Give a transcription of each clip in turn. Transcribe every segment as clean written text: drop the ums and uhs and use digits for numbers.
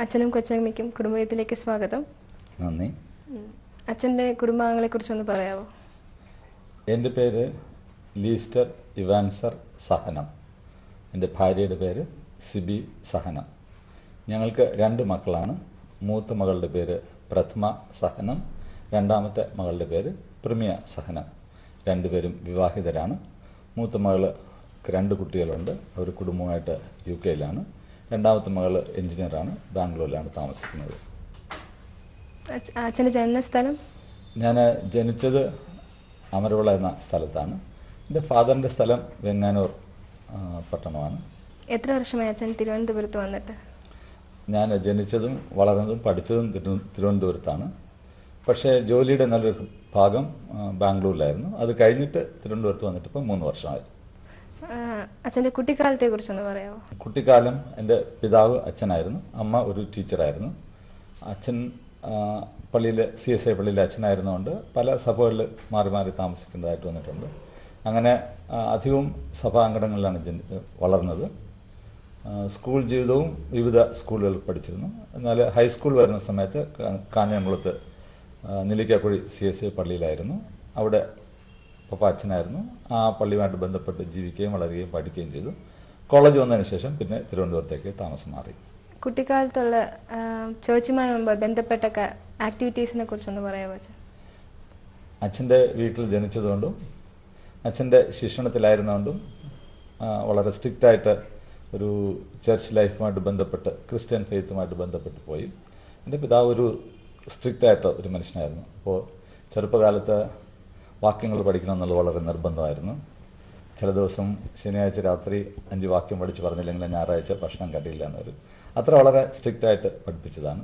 അച്ഛനും കൊച്ചമ്മയ്ക്കും കുടുംബത്തിലേക്ക് സ്വാഗതം. നന്ദി. അച്ഛൻ്റെ കുടുംബാംഗങ്ങളെക്കുറിച്ചൊന്ന് പറയാമോ? എൻ്റെ പേര് ലീസ്റ്റർ ഇവാൻസർ സഹനം. എൻ്റെ ഭാര്യയുടെ പേര് സിബി സഹനം. ഞങ്ങൾക്ക് 2 മക്കളാണ്. മൂത്ത മകളുടെ പേര് പ്രഥമ സഹനം, രണ്ടാമത്തെ മകളുടെ പേര് പ്രിമിയ സഹനം. 2 പേരും വിവാഹിതരാണ്. മൂത്ത മകൾ 2 കുട്ടികളുണ്ട്. അവർ കുടുംബമായിട്ട് UK-യിലാണ്. രണ്ടാമത്തെ മകൾ എഞ്ചിനീയറാണ്, ബാംഗ്ലൂരിലാണ് താമസിക്കുന്നത്. അച്ഛൻ്റെ ജന്മസ്ഥലം? ഞാൻ ജനിച്ചത് അമരവിള എന്ന സ്ഥലത്താണ്. എൻ്റെ ഫാദറിൻ്റെ സ്ഥലം വെങ്ങാനൂർ പട്ടണമാണ്. എത്ര വർഷമായി അച്ഛൻ തിരുവനന്തപുരത്ത് വന്നിട്ട്? ഞാൻ ജനിച്ചതും വളർന്നതും പഠിച്ചതും തിരുവനന്തപുരത്താണ്. പക്ഷേ ജോലിയുടെ നല്ലൊരു ഭാഗം ബാംഗ്ലൂരിലായിരുന്നു. അത് കഴിഞ്ഞിട്ട് തിരുവനന്തപുരത്ത് വന്നിട്ട് ഇപ്പോൾ 3 വർഷമായി. അച്ഛൻ്റെ കുട്ടിക്കാലത്തെ കുറിച്ചൊന്ന് പറയാമോ? കുട്ടിക്കാലം എൻ്റെ പിതാവ് അച്ഛനായിരുന്നു, അമ്മ ഒരു ടീച്ചറായിരുന്നു. അച്ഛൻ പള്ളിയിൽ CSI പള്ളിയിൽ അച്ഛനായിരുന്നുകൊണ്ട് പല സഭകളിൽ മാറി മാറി താമസിക്കുന്നതായിട്ട് വന്നിട്ടുണ്ട്. അങ്ങനെ അധികവും സഭാംഗണങ്ങളിലാണ് വളർന്നത്. സ്കൂൾ ജീവിതവും വിവിധ സ്കൂളുകളിൽ പഠിച്ചിരുന്നു. എന്നാൽ ഹൈസ്കൂൾ വരുന്ന സമയത്ത് കാഞ്ഞിരംകുളത്ത് നെല്ലിക്കാക്കുഴി CSI പള്ളിയിലായിരുന്നു. അവിടെ പപ്പ അച്ഛനായിരുന്നു. ആ പള്ളിയുമായിട്ട് ബന്ധപ്പെട്ട് ജീവിക്കുകയും വളരുകയും പഠിക്കുകയും ചെയ്തു. കോളേജ് വന്നതിന് ശേഷം പിന്നെ തിരുവനന്തപുരത്തേക്ക് താമസം മാറി. കുട്ടിക്കാലത്തുള്ള ചേർച്ചുമായി മുമ്പ് ബന്ധപ്പെട്ട ആക്ടിവിറ്റീസിനെ കുറിച്ചൊന്ന് പറയാമോ അച്ഛൻ? അച്ഛൻ്റെ വീട്ടിൽ ജനിച്ചതുകൊണ്ടും അച്ഛൻ്റെ ശിക്ഷണത്തിലായിരുന്നുകൊണ്ടും വളരെ സ്ട്രിക്റ്റായിട്ട് ഒരു ചർച്ച് ലൈഫുമായിട്ട് ബന്ധപ്പെട്ട് ക്രിസ്ത്യൻ ഫെയ്ത്തുമായിട്ട് ബന്ധപ്പെട്ട് പോയി. എൻ്റെ പിതാവ് ഒരു സ്ട്രിക്റ്റായിട്ട് ഒരു മനുഷ്യനായിരുന്നു. അപ്പോൾ ചെറുപ്പകാലത്ത് വാക്യങ്ങൾ പഠിക്കണമെന്നുള്ളത് വളരെ നിർബന്ധമായിരുന്നു. ചില ദിവസം ശനിയാഴ്ച രാത്രി 5 വാക്യം പഠിച്ച് പറഞ്ഞില്ലെങ്കിൽ ഞായറാഴ്ച ഭക്ഷണം കണ്ടില്ല എന്നൊരു അത്ര വളരെ സ്ട്രിക്റ്റായിട്ട് പഠിപ്പിച്ചതാണ്.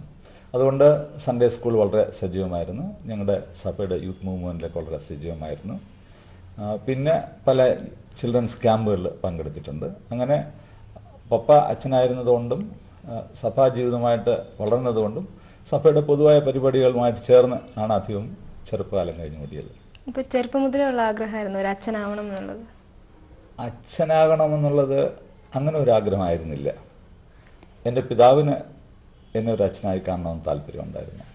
അതുകൊണ്ട് സൺഡേ സ്കൂൾ വളരെ സജീവമായിരുന്നു. ഞങ്ങളുടെ സഭയുടെ യൂത്ത് മൂവ്മെൻറ്റിലൊക്കെ വളരെ സജീവമായിരുന്നു. പിന്നെ പല ചിൽഡ്രൻസ് ക്യാമ്പുകളിൽ പങ്കെടുത്തിട്ടുണ്ട്. അങ്ങനെ പപ്പ അച്ഛനായിരുന്നതുകൊണ്ടും സഭാ ജീവിതമായിട്ട് വളർന്നതുകൊണ്ടും സഭയുടെ പൊതുവായ പരിപാടികളുമായിട്ട് ചേർന്ന് ആണ് അധികം ചെറുപ്പകാലം കഴിഞ്ഞു കൂടിയത്. ഇപ്പോൾ ചെറുപ്പം മുതലേ ഉള്ള ആഗ്രഹമായിരുന്നു ഒരു അച്ഛനാവണം എന്നുള്ളത്? അച്ഛനാകണമെന്നുള്ളത് അങ്ങനെ ഒരു ആഗ്രഹമായിരുന്നില്ല. എൻ്റെ പിതാവിന് എന്നെ ഒരു അച്ഛനായി കാണണമെന്ന് താല്പര്യമുണ്ടായിരുന്നു.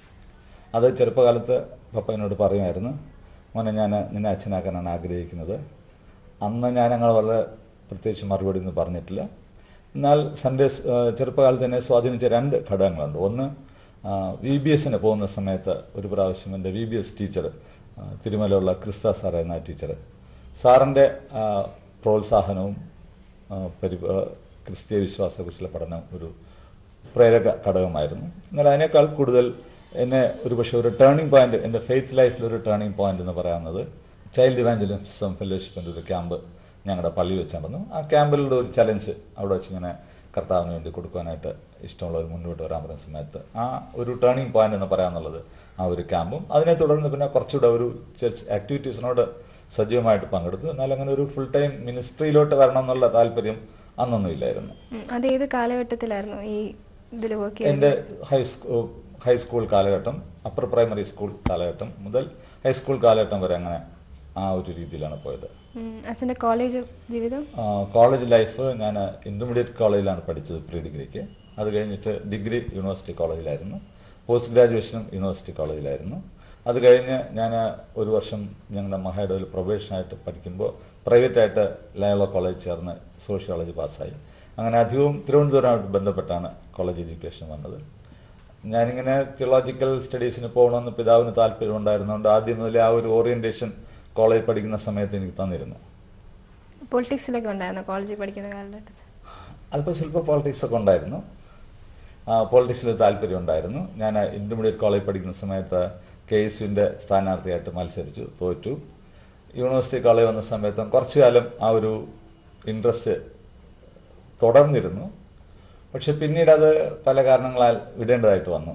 അത് ചെറുപ്പകാലത്ത് പപ്പ എന്നോട് പറയുമായിരുന്നു, മോനെ ഞാൻ നിന്നെ അച്ഛനാക്കാനാണ് ആഗ്രഹിക്കുന്നത്. അന്ന് ഞാനങ്ങനെ വളരെ പ്രത്യേകിച്ച് മറുപടി ഒന്നും പറഞ്ഞിട്ടില്ല. എന്നാൽ ചെറുപ്പകാലത്ത് എന്നെ സ്വാധീനിച്ച 2 ഘടകങ്ങളുണ്ട്. ഒന്ന്, VBSന് പോകുന്ന സമയത്ത് ഒരു പ്രാവശ്യം എൻ്റെ VBS ടീച്ചർ, തിരുമലയുള്ള ക്രിസ്ത സാർ എന്ന ടീച്ചർ, സാറിൻ്റെ പ്രോത്സാഹനവും ക്രിസ്തീയ വിശ്വാസത്തെക്കുറിച്ചുള്ള പഠനം ഒരു പ്രേരക ഘടകമായിരുന്നു. എന്നാൽ അതിനേക്കാൾ കൂടുതൽ എന്നെ ഒരുപക്ഷെ ഒരു ടേണിംഗ് പോയിന്റ്, എൻ്റെ ഫെയ്ത്ത് ലൈഫിലൊരു ടേണിംഗ് പോയിന്റ് എന്ന് പറയുന്നത് ചൈൽഡ് ഇവാഞ്ചലിസം ഫെലോഷിപ്പിൻ്റെ ഒരു ക്യാമ്പ് ഞങ്ങളുടെ പള്ളിയിൽ വെച്ച് നടന്നു. ആ ക്യാമ്പിലുള്ള ഒരു ചലഞ്ച് അവിടെ വെച്ച് ഇങ്ങനെ കർത്താവിന് വേണ്ടി കൊടുക്കാനായിട്ട് ഇഷ്ടമുള്ളവർ മുന്നോട്ട് വരാൻ പറയുന്ന സമയത്ത് ആ ഒരു ടേണിംഗ് പോയിന്റ് എന്ന് പറയാന്നുള്ളത് ആ ഒരു ക്യാമ്പും, അതിനെ തുടർന്ന് പിന്നെ കുറച്ചുകൂടെ ഒരു ചർച്ച് ആക്ടിവിറ്റീസിനോട് സജീവമായിട്ട് പങ്കെടുത്തു. എന്നാൽ അങ്ങനെ ഒരു ഫുൾ ടൈം മിനിസ്ട്രിയിലോട്ട് വരണം എന്നുള്ള താല്പര്യം അന്നൊന്നും ഇല്ലായിരുന്നു. അത് ഏത് കാലഘട്ടത്തിലായിരുന്നു ഈ ഇതിൽ വർക്ക്? എൻ്റെ ഹൈസ്കൂൾ കാലഘട്ടം, അപ്പർ പ്രൈമറി സ്കൂൾ കാലഘട്ടം മുതൽ ഹൈസ്കൂൾ കാലഘട്ടം വരെ അങ്ങനെ ആ ഒരു രീതിയിലാണ് പോയത്. അച്ഛൻ്റെ കോളേജ് ജീവിതം? കോളേജ് ലൈഫ് ഞാൻ ഇന്റർമീഡിയറ്റ് കോളേജിലാണ് പഠിച്ചത്, പ്രീ ഡിഗ്രിക്ക്. അത് കഴിഞ്ഞിട്ട് ഡിഗ്രി യൂണിവേഴ്സിറ്റി കോളേജിലായിരുന്നു. പോസ്റ്റ് ഗ്രാജുവേഷനും യൂണിവേഴ്സിറ്റി കോളേജിലായിരുന്നു. അത് കഴിഞ്ഞ് ഞാൻ ഒരു വർഷം ഞങ്ങളുടെ മഹായിടയിൽ പ്രൊബേഷനായിട്ട് പഠിക്കുമ്പോൾ പ്രൈവറ്റായിട്ട് ലയോള കോളേജ് ചേർന്ന് സോഷ്യോളജി പാസ്സായി. അങ്ങനെ അധികവും തിരുവനന്തപുരമായിട്ട് ബന്ധപ്പെട്ടാണ് കോളേജ് എഡ്യൂക്കേഷൻ വന്നത്. ഞാനിങ്ങനെ തിയോളജിക്കൽ സ്റ്റഡീസിന് പോകണമെന്ന് പിതാവിന് താല്പര്യം ഉണ്ടായിരുന്നുകൊണ്ട് ആദ്യം മുതലേ ആ ഒരു ഓറിയന്റേഷൻ കോളേജ് പഠിക്കുന്ന സമയത്ത് എനിക്ക് തന്നിരുന്നു. പൊളിറ്റിക്സിലൊക്കെ ഉണ്ടായിരുന്നു കോളേജിൽ പഠിക്കുന്ന കാലഘട്ടത്തിൽ? അല്പസ്വല്പം പൊളിറ്റിക്സൊക്കെ ഉണ്ടായിരുന്നു. പൊളിറ്റിക്സിൽ താല്പര്യം ഉണ്ടായിരുന്നു. ഞാൻ ഇന്റർമീഡിയറ്റ് കോളേജ് പഠിക്കുന്ന സമയത്ത് KSUവിൻ്റെ സ്ഥാനാർത്ഥിയായിട്ട് മത്സരിച്ചു, തോറ്റു. യൂണിവേഴ്സിറ്റി കോളേജ് വന്ന സമയത്തും കുറച്ചു കാലം ആ ഒരു ഇൻട്രസ്റ്റ് തുടർന്നിരുന്നു. പക്ഷെ പിന്നീട് അത് പല കാരണങ്ങളാൽ വിടേണ്ടതായിട്ട് വന്നു.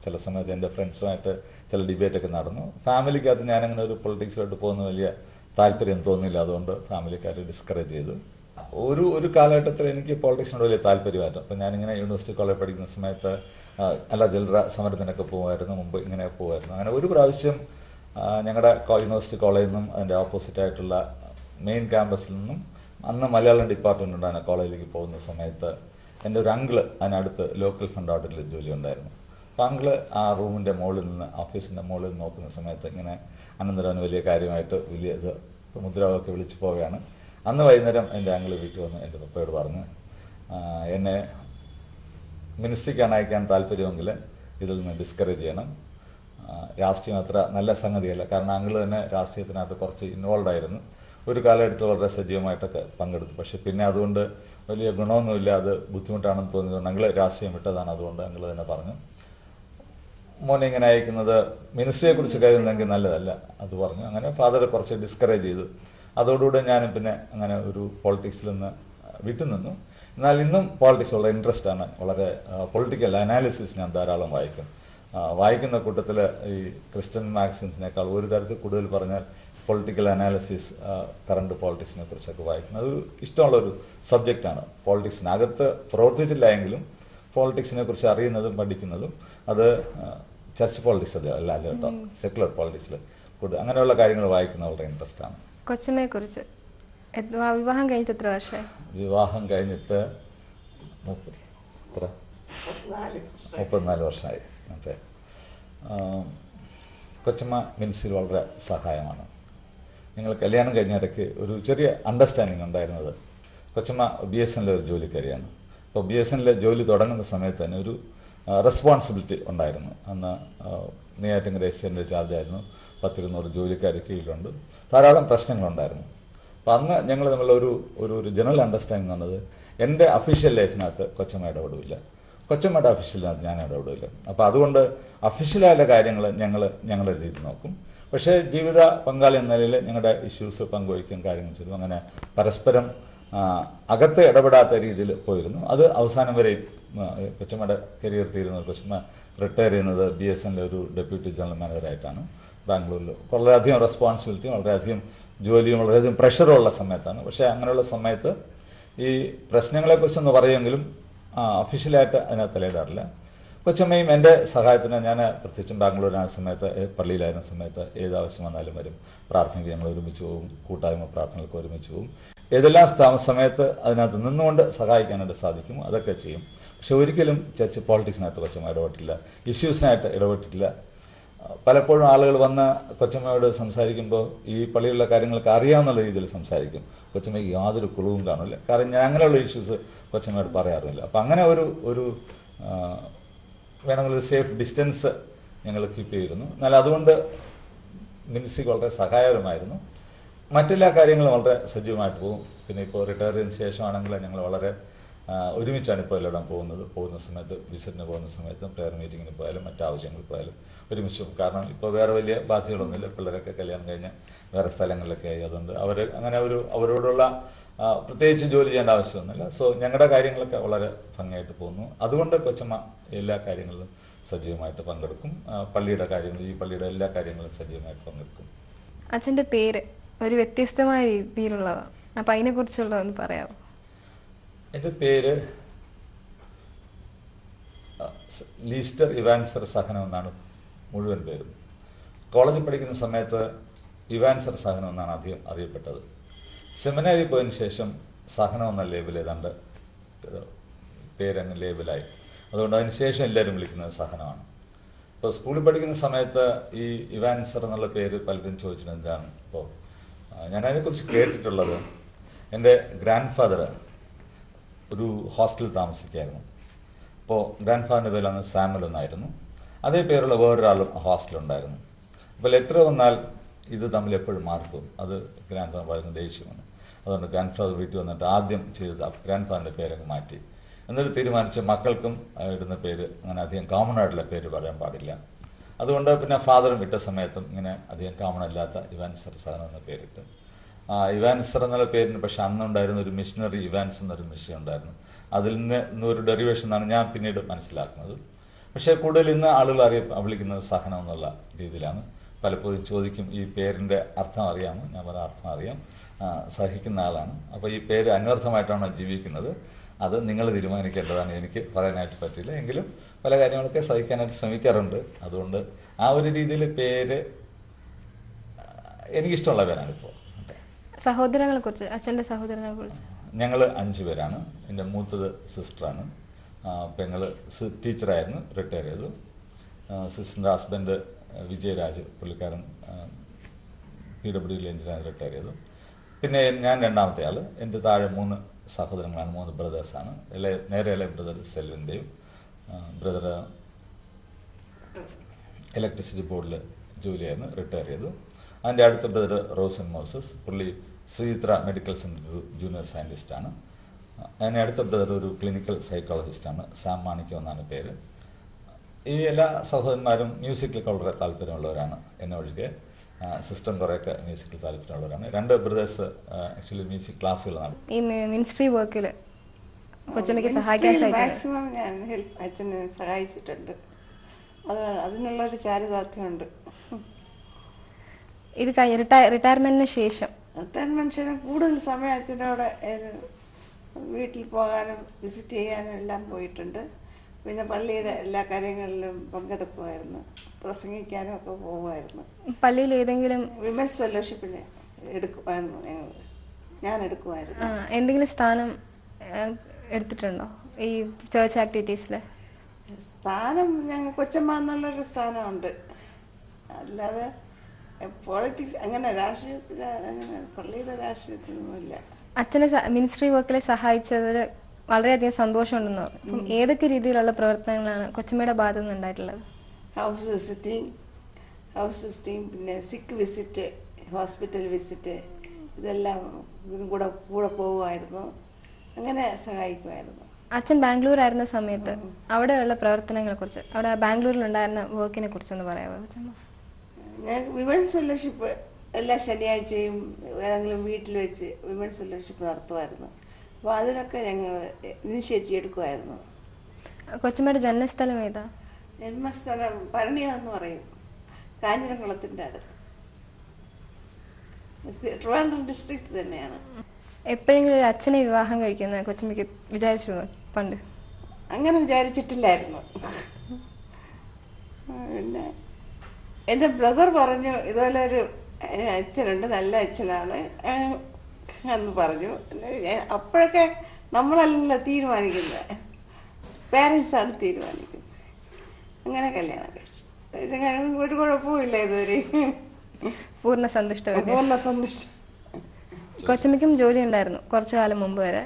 ചില സമയത്ത് എൻ്റെ ഫ്രണ്ട്സുമായിട്ട് ചില ഡിബേറ്റൊക്കെ നടന്നു. ഫാമിലിക്കകത്ത് ഞാനങ്ങനെ ഒരു പൊളിറ്റിക്സിലോട്ട് പോകുന്ന വലിയ താല്പര്യം തോന്നിയില്ല. അതുകൊണ്ട് ഫാമിലിക്കാർ ഡിസ്കറേജ് ചെയ്തു. ഒരു കാലഘട്ടത്തിൽ എനിക്ക് പൊളിറ്റിക്സിനോട് വലിയ താല്പര്യമായിരുന്നു. അപ്പം ഞാനിങ്ങനെ യൂണിവേഴ്സിറ്റി കോളേജ് പഠിക്കുന്ന സമയത്ത് ജലറ സമരത്തിനൊക്കെ പോകുമായിരുന്നു, മുമ്പ് ഇങ്ങനെ പോകുമായിരുന്നു. അങ്ങനെ ഒരു പ്രാവശ്യം ഞങ്ങളുടെ യൂണിവേഴ്സിറ്റി കോളേജിൽ നിന്നും അതിൻ്റെ ഓപ്പോസിറ്റായിട്ടുള്ള മെയിൻ ക്യാമ്പസിൽ നിന്നും അന്ന് മലയാളം ഡിപ്പാർട്ട്മെൻ്റ് ഉണ്ടായിരുന്ന കോളേജിലേക്ക് പോകുന്ന സമയത്ത് എൻ്റെ ഒരു അങ്കിള് അതിനടുത്ത് ലോക്കൽ ഫണ്ട് ഓഡിറ്റിൽ ജോലി ഉണ്ടായിരുന്നു. അപ്പോൾ അങ്കിള് ആ റൂമിൻ്റെ മുകളിൽ നിന്ന്, ഓഫീസിൻ്റെ മുകളിൽ നിന്ന് നോക്കുന്ന സമയത്ത് ഇങ്ങനെ അനന്തരവന് വലിയ കാര്യമായിട്ട് വലിയ ഇത് മുദ്രാവൊക്കെ വിളിച്ചു പോവുകയാണ്. അന്ന് വൈകുന്നേരം എൻ്റെ അങ്കിള് വീട്ടിൽ വന്ന് എൻ്റെ പപ്പയോട് പറഞ്ഞ്, എന്നെ മിനിസ്ട്രിക്കാണ് അയക്കാൻ താല്പര്യമെങ്കിൽ ഇതിൽ നിന്ന് ഡിസ്കറേജ് ചെയ്യണം. രാഷ്ട്രീയം അത്ര നല്ല സംഗതിയല്ല. കാരണം അങ്കിള് തന്നെ രാഷ്ട്രീയത്തിനകത്ത് കുറച്ച് ഇൻവോൾവ് ആയിരുന്നു. ഒരു കാലഘട്ടത്തിൽ വളരെ സജീവമായിട്ടൊക്കെ പങ്കെടുത്തു. പക്ഷെ പിന്നെ അതുകൊണ്ട് വലിയ ഗുണമൊന്നുമില്ല, അത് ബുദ്ധിമുട്ടാണെന്ന് തോന്നിയതുകൊണ്ട് അങ്കിള് രാഷ്ട്രീയം വിട്ടതാണ്. അതുകൊണ്ട് അങ്കിള് തന്നെ പറഞ്ഞു, മോനെ ഇങ്ങനെ അയക്കുന്നത് മിനിസ്ട്രിയെക്കുറിച്ച് കരുതുന്നെങ്കിൽ നല്ലതല്ല, അത് പറഞ്ഞു. അങ്ങനെ ഫാദർ കുറച്ച് ഡിസ്കറേജ് ചെയ്തു. അതോടുകൂടെ ഞാനും പിന്നെ അങ്ങനെ ഒരു പോളിറ്റിക്സിൽ നിന്ന് വിട്ടുനിന്നു. എന്നാൽ ഇന്നും പോളിറ്റിക്സ് വളരെ ഇൻട്രസ്റ്റ് ആണ്. വളരെ പൊളിറ്റിക്കൽ അനാലിസിസ് ഞാൻ ധാരാളം വായിക്കും. വായിക്കുന്ന കൂട്ടത്തിൽ ഈ ക്രിസ്ത്യൻ മാഗസിൻസിനേക്കാൾ ഒരു തരത്തിൽ കൂടുതൽ പറഞ്ഞാൽ പൊളിറ്റിക്കൽ അനാലിസിസ്, കറണ്ട് പോളിറ്റിക്സിനെ കുറിച്ചൊക്കെ വായിക്കുന്നത് അതൊരു ഇഷ്ടമുള്ളൊരു സബ്ജക്റ്റാണ്. പോളിറ്റിക്സിനകത്ത് പ്രവർത്തിച്ചില്ല എങ്കിലും പോളിറ്റിക്സിനെ കുറിച്ച് അറിയുന്നതും പഠിക്കുന്നതും അത് ചർച്ച് പോളിറ്റിക്സ് അല്ല കേട്ടോ, സെക്കുലർ പോളിറ്റിക്സിൽ കൂടുതൽ അങ്ങനെയുള്ള കാര്യങ്ങൾ വായിക്കുന്നത് വളരെ ഇൻട്രസ്റ്റ് ആണ്. കൊച്ചമ്മയെ കുറിച്ച് വിവാഹം കഴിഞ്ഞിട്ട് എത്ര വർഷമായി? വിവാഹം കഴിഞ്ഞിട്ട് 34 വർഷമായി. മറ്റേ കൊച്ചമ്മ മിനിസ്ട്രിയിൽ വളരെ സഹായമാണ്. ഞങ്ങൾ കല്യാണം കഴിഞ്ഞ ഇടയ്ക്ക് ഒരു ചെറിയ അണ്ടർസ്റ്റാൻഡിങ് ഉണ്ടായിരുന്നത്, കൊച്ചമ്മ BSNL ഒരു ജോലിക്കാരിയാണ്. അപ്പോൾ BSNL ജോലി തുടങ്ങുന്ന സമയത്ത് തന്നെ ഒരു റെസ്പോൺസിബിലിറ്റി ഉണ്ടായിരുന്നു. അന്ന് നെയ്യാറ്റിൻകര എസ്റ്റേറ്റിൻ്റെ ചാർജായിരുന്നു. 10-200 ജോലിക്കാർ കീഴിലുണ്ട്. ധാരാളം പ്രശ്നങ്ങളുണ്ടായിരുന്നു. അപ്പം അന്ന് ഞങ്ങൾ തമ്മിലുള്ള ഒരു ജനറൽ അണ്ടർസ്റ്റാൻഡിങ് എന്നത്, എൻ്റെ അഫീഷ്യൽ ലൈഫിനകത്ത് കൊച്ചമ്മ ഇടപെടില്ല, കൊച്ചമ്മയുടെ അഫീഷ്യലിനകത്ത് ഞാൻ ഇടപെടില്ല. അപ്പോൾ അതുകൊണ്ട് അഫീഷ്യലായ കാര്യങ്ങൾ ഞങ്ങളുടെ രീതിയിൽ നോക്കും. പക്ഷേ ജീവിത പങ്കാളി എന്ന നിലയിൽ ഞങ്ങളുടെ ഇഷ്യൂസ് പങ്കുവയ്ക്കും, കാര്യങ്ങൾ ചെയ്തു. അങ്ങനെ പരസ്പരം അകത്ത് ഇടപെടാത്ത രീതിയിൽ പോയിരുന്നു. അത് അവസാനം വരെ കൊച്ചമ്മയുടെ കരിയർ തീരുന്നത്, കൊച്ചമ്മ റിട്ടയർ ചെയ്യുന്നത് BSNL ഒരു ഡെപ്യൂട്ടി ജനറൽ മാനേജറായിട്ടാണ് ബാംഗ്ലൂരിൽ. വളരെയധികം റെസ്പോൺസിബിലിറ്റിയും വളരെയധികം ജോലിയും വളരെയധികം പ്രഷറും ഉള്ള സമയത്താണ്. പക്ഷേ അങ്ങനെയുള്ള സമയത്ത് ഈ പ്രശ്നങ്ങളെക്കുറിച്ചൊന്ന് പറയുമെങ്കിലും ഒഫീഷ്യലായിട്ട് അതിനകത്ത് തലയിടാറില്ല. കൊച്ചമ്മയും എൻ്റെ സഹായത്തിന്, ഞാൻ പ്രത്യേകിച്ചും ബാംഗ്ലൂരിലായിരുന്ന സമയത്ത്, പള്ളിയിലായിരുന്ന സമയത്ത് ഏത് ആവശ്യം വന്നാലും വരും. പ്രാർത്ഥനയ്ക്ക് ഞങ്ങൾ ഒരുമിച്ച് പോകും, കൂട്ടായ്മ പ്രാർത്ഥനകൾക്ക് ഒരുമിച്ച് പോകും. ഏതെല്ലാം സമയത്ത് അതിനകത്ത് നിന്നുകൊണ്ട് സഹായിക്കാനായിട്ട് സാധിക്കും അതൊക്കെ ചെയ്യും. പക്ഷെ ഒരിക്കലും ചർച്ച് പോളിറ്റിക്സിനകത്ത് കൊച്ചമ്മ ഇടപെട്ടില്ല, ഇഷ്യൂസിനായിട്ട് ഇടപെട്ടിട്ടില്ല. പലപ്പോഴും ആളുകൾ വന്ന് കൊച്ചമ്മയോട് സംസാരിക്കുമ്പോൾ ഈ പള്ളിയിലുള്ള കാര്യങ്ങൾക്ക് അറിയാവുന്ന രീതിയിൽ സംസാരിക്കും. കൊച്ചമ്മയ്ക്ക് യാതൊരു കുളവും കാണില്ല. കാരണം ഞാൻ അങ്ങനെയുള്ള ഇഷ്യൂസ് കൊച്ചമ്മയോട് പറയാറുമില്ല. അപ്പം അങ്ങനെ ഒരു വേണമെങ്കിൽ ഒരു സേഫ് ഡിസ്റ്റൻസ് ഞങ്ങൾ കീപ്പ് ചെയ്തിരുന്നു. എന്നാൽ അതുകൊണ്ട് മിനിസ്ട്രിക്ക് വളരെ സഹായകരമായിരുന്നു. മറ്റെല്ലാ കാര്യങ്ങളും വളരെ സജീവമായിട്ട് പോകും. പിന്നെ ഇപ്പോൾ റിട്ടയർ ചെയ്തതിന് ശേഷമാണെങ്കിൽ ഞങ്ങൾ വളരെ ഒരുമിച്ചാണ് ഇപ്പോൾ എല്ലായിടം പോകുന്ന സമയത്ത്, വിസിറ്റിന് പോകുന്ന സമയത്തും പ്രെയർ മീറ്റിങ്ങിന് പോയാലും മറ്റാവശ്യങ്ങൾക്ക് പോയാലും ഒരുമിച്ച് പോകും. കാരണം ഇപ്പോൾ വേറെ വലിയ ബാധ്യതകളൊന്നുമില്ല. പിള്ളേരൊക്കെ കല്യാണം കഴിഞ്ഞ് വേറെ സ്ഥലങ്ങളിലൊക്കെ ആയി. അതുകൊണ്ട് അങ്ങനെ അവരോടുള്ള പ്രത്യേകിച്ച് ജോലി ചെയ്യേണ്ട ആവശ്യമൊന്നുമില്ല. സോ ഞങ്ങളുടെ കാര്യങ്ങളൊക്കെ വളരെ ഭംഗിയായിട്ട് പോകുന്നു. അതുകൊണ്ട് കൊച്ചമ്മ എല്ലാ കാര്യങ്ങളിലും സജീവമായിട്ട് പങ്കെടുക്കും. പള്ളിയുടെ കാര്യങ്ങൾ, ഈ പള്ളിയുടെ എല്ലാ കാര്യങ്ങളും സജീവമായിട്ട് പങ്കെടുക്കും. അച്ഛൻ്റെ പേര് ഒരു വ്യത്യസ്തമായ രീതിയിലുള്ളതാണ്. അപ്പം അതിനെക്കുറിച്ചുള്ളതൊന്ന് പറയാമോ? എൻ്റെ പേര് ലീസ്റ്റർ ഇവാൻസർ സഹനം എന്നാണ് മുഴുവൻ പേരും. കോളേജിൽ പഠിക്കുന്ന സമയത്ത് ഇവാൻസർ സഹനം എന്നാണ് ആദ്യം അറിയപ്പെട്ടത്. സെമിനാരി പോയതിനു ശേഷം സഹനം എന്ന ലേബൽ ഏതാണ്ട് പേരങ്ങ് ലേബലായി. അതുകൊണ്ട് അതിന് ശേഷം എല്ലാവരും വിളിക്കുന്നത് സഹനമാണ്. ഇപ്പോൾ സ്കൂളിൽ പഠിക്കുന്ന സമയത്ത് ഈ ഇവാൻസർ എന്നുള്ള പേര് പലരും ചോദിച്ചിട്ട് എന്താണ്. ഇപ്പോൾ ഞാനതിനെക്കുറിച്ച് കേട്ടിട്ടുള്ളത്, എൻ്റെ ഗ്രാൻഡ് ഫാദർ ഒരു ഹോസ്റ്റലിൽ താമസിക്കായിരുന്നു. അപ്പോൾ ഗ്രാൻഡ് ഫാദറിൻ്റെ പേര് അന്ന് സാമുൽ എന്നായിരുന്നു. അതേ പേരുള്ള വേറൊരാളും ഹോസ്റ്റലുണ്ടായിരുന്നു. അപ്പോൾ ലെറ്റർ വന്നാൽ ഇത് തമ്മിൽ എപ്പോഴും മാറിപ്പോകും. അത് ഗ്രാൻഡ് ഫാദർ പറയുന്ന ദേഷ്യമാണ്. അതുകൊണ്ട് ഗ്രാൻഡ് ഫാദർ വീട്ടിൽ വന്നിട്ട് ആദ്യം ചെയ്തത് ഗ്രാൻഡ് ഫാദറിൻ്റെ പേരങ്ങ് മാറ്റി. എന്നിട്ട് തീരുമാനിച്ച് മക്കൾക്കും ഇടുന്ന പേര് അങ്ങനെ അധികം കോമൺ ആയിട്ടുള്ള പേര് പറയാൻ പാടില്ല. അതുകൊണ്ട് പിന്നെ ഫാദറും വിട്ട സമയത്തും ഇങ്ങനെ അധികം കോമൺ അല്ലാത്ത ഇവാൻസർ സഹനം എന്ന പേരിട്ട്. ഇവാൻസർ എന്നുള്ള പേരിന് പക്ഷെ അന്നുണ്ടായിരുന്ന ഒരു മിഷണറി ഇവാൻസ് എന്നൊരു മിഷൻ ഉണ്ടായിരുന്നു. അതിൽ നിന്നൊരു ഡെറിവേഷൻ എന്നാണ് ഞാൻ പിന്നീട് മനസ്സിലാക്കുന്നത്. പക്ഷേ കൂടുതൽ ഇന്ന് ആളുകൾ വിളിക്കുന്നത് സഹനം എന്നുള്ള രീതിയിലാണ്. പലപ്പോഴും ചോദിക്കും, ഈ പേരിൻ്റെ അർത്ഥം അറിയാമോ? ഞാൻ പറഞ്ഞ അർത്ഥം അറിയാം, സഹിക്കുന്ന ആളാണ്. അപ്പോൾ ഈ പേര് അന്വർത്ഥമായിട്ടാണോ ജീവിക്കുന്നത്, അത് നിങ്ങൾ തീരുമാനിക്കേണ്ടതാണ്, എനിക്ക് പറയാനായിട്ട് പറ്റില്ല. എങ്കിലും പല കാര്യങ്ങളൊക്കെ സഹിക്കാനായിട്ട് ശ്രമിക്കാറുണ്ട്. അതുകൊണ്ട് ആ ഒരു രീതിയിൽ പേര് എനിക്കിഷ്ടമുള്ള പേരാണ്. ഇപ്പോൾ സഹോദരങ്ങളെ കുറിച്ച്, അച്ഛൻ്റെ സഹോദരനെ കുറിച്ച് ഞങ്ങൾ 5 പേരാണ്. എൻ്റെ മൂത്തത് സിസ്റ്ററാണ്. പെങ്ങൾ ടീച്ചറായിരുന്നു, റിട്ടയർ ചെയ്തു. സിസ്റ്ററിൻ്റെ ഹസ്ബൻഡ് വിജയരാജ്, പുള്ളിക്കാരൻ PWD എഞ്ചിനീയർ, റിട്ടയർ ചെയ്തു. പിന്നെ ഞാൻ രണ്ടാമത്തെ ആൾ. എൻ്റെ താഴെ 3 സഹോദരങ്ങളാണ്, 3 ബ്രദേഴ്സാണ്. നേരെ ഇളയ brother Selvin Dev, brother electricity ബോർഡിൽ ജോലിയായിരുന്നു, റിട്ടയർ ചെയ്തു. അതിൻ്റെ അടുത്ത ബ്രദർ റോസൻ മോസസ്, പുള്ളി ശ്രീത്ര മെഡിക്കൽ സെൻ്റർ ജൂനിയർ സയൻറ്റിസ്റ്റാണ്. അതിൻ്റെ അടുത്ത ബ്രദർ ഒരു ക്ലിനിക്കൽ സൈക്കോളജിസ്റ്റാണ്, സാം മാണിക്യം എന്നാണ് പേര്. ഈ എല്ലാ സഹോദരന്മാരും മ്യൂസിക്കിൽ വളരെ താല്പര്യമുള്ളവരാണ്. എന്നെ ഒഴികെ സിസ്റ്റം കുറേയൊക്കെ മ്യൂസിക്കിൽ താല്പര്യമുള്ളവരാണ്. 2 ബ്രദേഴ്സ് ആക്ച്വലി മ്യൂസിക് ക്ലാസ്സുകൾ നടത്തും. ഈ മിനിസ്ട്രി വർക്കിൽ കൊച്ചമ്മയ്ക്ക് സഹായിക്കാൻ മാക്സിമം ഞാൻ അച്ഛനെ സഹായിച്ചിട്ടുണ്ട്. അതിനുള്ളൊരു ചാരിതാർത്ഥ്യമുണ്ട്. ഇത് റിട്ടയർമെന്റിന് ശേഷം കൂടുതൽ സമയം അച്ഛനോടെ വീട്ടിൽ പോകാനും വിസിറ്റ് ചെയ്യാനും എല്ലാം പോയിട്ടുണ്ട്. പിന്നെ പള്ളിയുടെ എല്ലാ കാര്യങ്ങളിലും പങ്കെടുക്കുമായിരുന്നു, പ്രസംഗിക്കാനും ഒക്കെ പോകുമായിരുന്നു. പള്ളിയിൽ ഏതെങ്കിലും വിമൻസ് ഫെലോഷിപ്പിന് എടുക്കുമായിരുന്നു, ഞാൻ എടുക്കുമായിരുന്നു. എന്തെങ്കിലും സ്ഥാനം എടുത്തിട്ടുണ്ടോ ഈ ചേർച്ച് ആക്ടിവിറ്റീസിൽ? സ്ഥാനം ഞങ്ങൾ കൊച്ചമ്മ എന്നുള്ളൊരു സ്ഥാനമുണ്ട്. അല്ലാതെ പോളിറ്റിക്സ് അങ്ങനെ രാഷ്ട്രീയത്തിൽ അങ്ങനെ പള്ളിയുടെ രാഷ്ട്രീയത്തിലൊന്നുമില്ല. അച്ഛനെ മിനിസ്ട്രി വർക്കിൽ സഹായിച്ചതിൽ വളരെയധികം സന്തോഷമുണ്ടെന്ന് പറഞ്ഞു. അപ്പം ഏതൊക്കെ രീതിയിലുള്ള പ്രവർത്തനങ്ങളാണ് കൊച്ചമ്മയുടെ ഭാഗത്തു നിന്ന് ഉണ്ടായിട്ടുള്ളത്? ഹൗസ് വിസിറ്റിംഗ്, പിന്നെ സിക്ക് വിസിറ്റ്, ഹോസ്പിറ്റൽ വിസിറ്റ്, ഇതെല്ലാം ഇതിനും കൂടെ പോകുമായിരുന്നു. അങ്ങനെ സഹായിക്കുമായിരുന്നു. അച്ഛൻ ബാംഗ്ലൂർ ആയിരുന്ന സമയത്ത് അവിടെയുള്ള പ്രവർത്തനങ്ങളെ കുറിച്ച്, അവിടെ ബാംഗ്ലൂരിലുണ്ടായിരുന്ന വർക്കിനെ കുറിച്ചൊന്ന് പറയാമോ കൊച്ചമ്മ? ഞാൻ വിമൻസ് ഫെലോഷിപ്പ് എല്ലാ ശനിയാഴ്ചയും ഏതെങ്കിലും വീട്ടിൽ വെച്ച് വിമൻസ് ഫെലോഷിപ്പ് നടത്തുമായിരുന്നു. അപ്പോൾ അതിനൊക്കെ ഞങ്ങൾ ഇനിഷ്യേറ്റീവ് എടുക്കുമായിരുന്നു. കൊച്ചമ്മയുടെ ജന്മസ്ഥലം ഏതാ? ജന്മസ്ഥലം ഭരണിയ എന്ന് പറയും, കാഞ്ഞിരംകുളത്തിൻ്റെ അടുത്ത്, ട്രിവാൻഡ്രം ഡിസ്ട്രിക്ട് തന്നെയാണ്. എപ്പോഴെങ്കിലും ഒരു അച്ഛനെ വിവാഹം കഴിക്കുന്ന കൊച്ചമ്മയ്ക്ക് വിചാരിച്ചിരുന്നു പണ്ട്? അങ്ങനെ വിചാരിച്ചിട്ടില്ലായിരുന്നു. പിന്നെ എൻ്റെ ബ്രദർ പറഞ്ഞു ഇതുപോലെ ഒരു അച്ഛനുണ്ട്, നല്ല അച്ഛനാണ് എന്ന് പറഞ്ഞു. അപ്പോഴൊക്കെ നമ്മളല്ലല്ലോ തീരുമാനിക്കുന്നത്, പേരൻസാണ് തീരുമാനിക്കുന്നത്. അങ്ങനെ കല്യാണം കഴിച്ചു. ഒരു കുഴപ്പമില്ല, ഇതുവരെ പൂർണ്ണ സന്തുഷ്ടം. കൊച്ചമ്മയ്ക്കും ജോലി ഉണ്ടായിരുന്നു കുറച്ചു കാലം മുമ്പ് വരെ.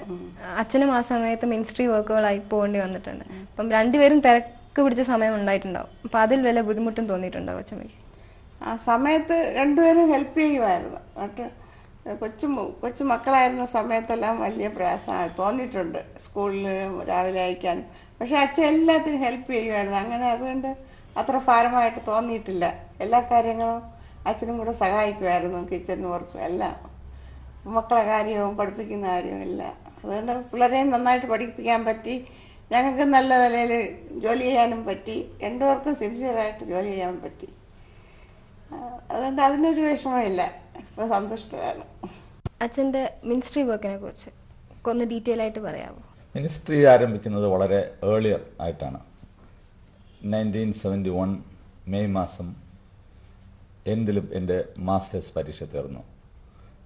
അച്ഛനും ആ സമയത്ത് മിനിസ്ട്രി വർക്കുകളായി പോകേണ്ടി വന്നിട്ടുണ്ട്. അപ്പം രണ്ടുപേരും തിരക്ക് പിടിച്ച സമയം ഉണ്ടായിട്ടുണ്ടാവും. അപ്പം അതിൽ വല്ല ബുദ്ധിമുട്ടും തോന്നിയിട്ടുണ്ടോ കൊച്ചമ്മയ്ക്ക്? ആ സമയത്ത് രണ്ടുപേരും ഹെൽപ്പ് ചെയ്യുമായിരുന്നു. കൊച്ചു മക്കളായിരുന്ന സമയത്തെല്ലാം വലിയ പ്രയാസമായി തോന്നിയിട്ടുണ്ട്, സ്കൂളിൽ രാവിലെ അയക്കാനും. പക്ഷെ അച്ഛൻ എല്ലാത്തിനും ഹെൽപ്പ് ചെയ്യുമായിരുന്നു. അങ്ങനെ അതുകൊണ്ട് അത്ര ഭാരമായിട്ട് തോന്നിയിട്ടില്ല. എല്ലാ കാര്യങ്ങളും അച്ഛനും കൂടെ സഹായിക്കുമായിരുന്നു, കിച്ചൺ വർക്കും എല്ലാം, മക്കളെ കാര്യവും പഠിപ്പിക്കുന്ന കാര്യവും എല്ലാം. അതുകൊണ്ട് പിള്ളേരെയും നന്നായിട്ട് പഠിപ്പിക്കാൻ പറ്റി, ഞങ്ങൾക്ക് നല്ല നിലയിൽ ജോലി ചെയ്യാനും പറ്റി, രണ്ടുപേർക്കും സിൻസിയറായിട്ട് ജോലി ചെയ്യാൻ പറ്റി. അതുകൊണ്ട് അതിനൊരു വിഷമമില്ല, ഇപ്പോൾ സന്തുഷ്ടമാണ്. അച്ഛൻ്റെ മിനിസ്ട്രി വർക്കിനെ കുറിച്ച് ഒന്ന് ഡീറ്റെയിൽ ആയിട്ട് പറയാമോ? മിനിസ്ട്രി ആരംഭിക്കുന്നത് വളരെ ഏർലിയർ ആയിട്ടാണ്. 1971 മെയ് മാസം എന്തിലും എൻ്റെ മാസ്റ്റേഴ്സ് പരീക്ഷ തീർന്നു.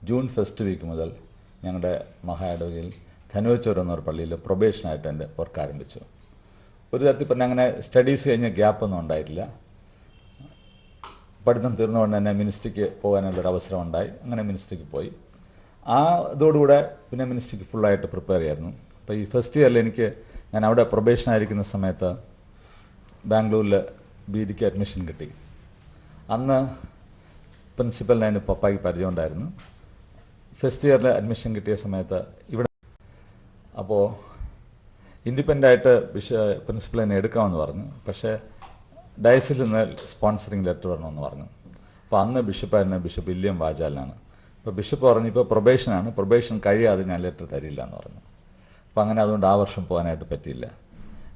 ജൂൺ ഫസ്റ്റ് വീക്ക് മുതൽ ഞങ്ങളുടെ മഹായിടവകയിൽ ധനുവച്ചോർ എന്നൊരു പള്ളിയിൽ പ്രൊബേഷനായിട്ട് എൻ്റെ വർക്ക് ആരംഭിച്ചു. ഒരു തരത്തിൽ പറഞ്ഞാൽ അങ്ങനെ സ്റ്റഡീസ് കഴിഞ്ഞ ഗ്യാപ്പൊന്നും ഉണ്ടായിട്ടില്ല. പഠിത്തം തീർന്നുകൊണ്ട് തന്നെ മിനിസ്ട്രിക്ക് പോകാനുള്ളൊരു അവസരം ഉണ്ടായി. അങ്ങനെ മിനിസ്ട്രിക്ക് പോയി. ആ ഇതോടുകൂടെ പിന്നെ മിനിസ്ട്രിക്ക് ഫുള്ളായിട്ട് പ്രിപ്പയർ ചെയ്യായിരുന്നു. അപ്പോൾ ഈ ഫസ്റ്റ് ഇയറിൽ ഞാൻ അവിടെ പ്രൊബേഷനായിരിക്കുന്ന സമയത്ത് ബാംഗ്ലൂരിൽ BD അഡ്മിഷൻ കിട്ടി. അന്ന് പ്രിൻസിപ്പലിന് അതിന് പപ്പായ്ക്ക് പരിചയം ഉണ്ടായിരുന്നു. ഫസ്റ്റ് ഇയറിൽ അഡ്മിഷൻ കിട്ടിയ സമയത്ത് ഇവിടെ അപ്പോൾ ഇൻഡിപെൻഡൻ്റായിട്ട് പ്രിൻസിപ്പൽ എന്നെ എടുക്കാമെന്ന് പറഞ്ഞു. പക്ഷേ ഡയസിൽ നിന്ന് സ്പോൺസറിങ് ലെറ്റർ വരണമെന്ന് പറഞ്ഞു. അപ്പോൾ അന്ന് ബിഷപ്പായിരുന്ന ബിഷപ്പ് വില്യം വാചാലിനാണ്. അപ്പോൾ ബിഷപ്പ് പറഞ്ഞു, ഇപ്പോൾ പ്രൊബേഷനാണ്, പ്രൊബേഷൻ കഴിയാതെ ഞാൻ ലെറ്റർ തരില്ല എന്ന് പറഞ്ഞു. അപ്പോൾ അങ്ങനെ അതുകൊണ്ട് ആ വർഷം പോകാനായിട്ട് പറ്റിയില്ല.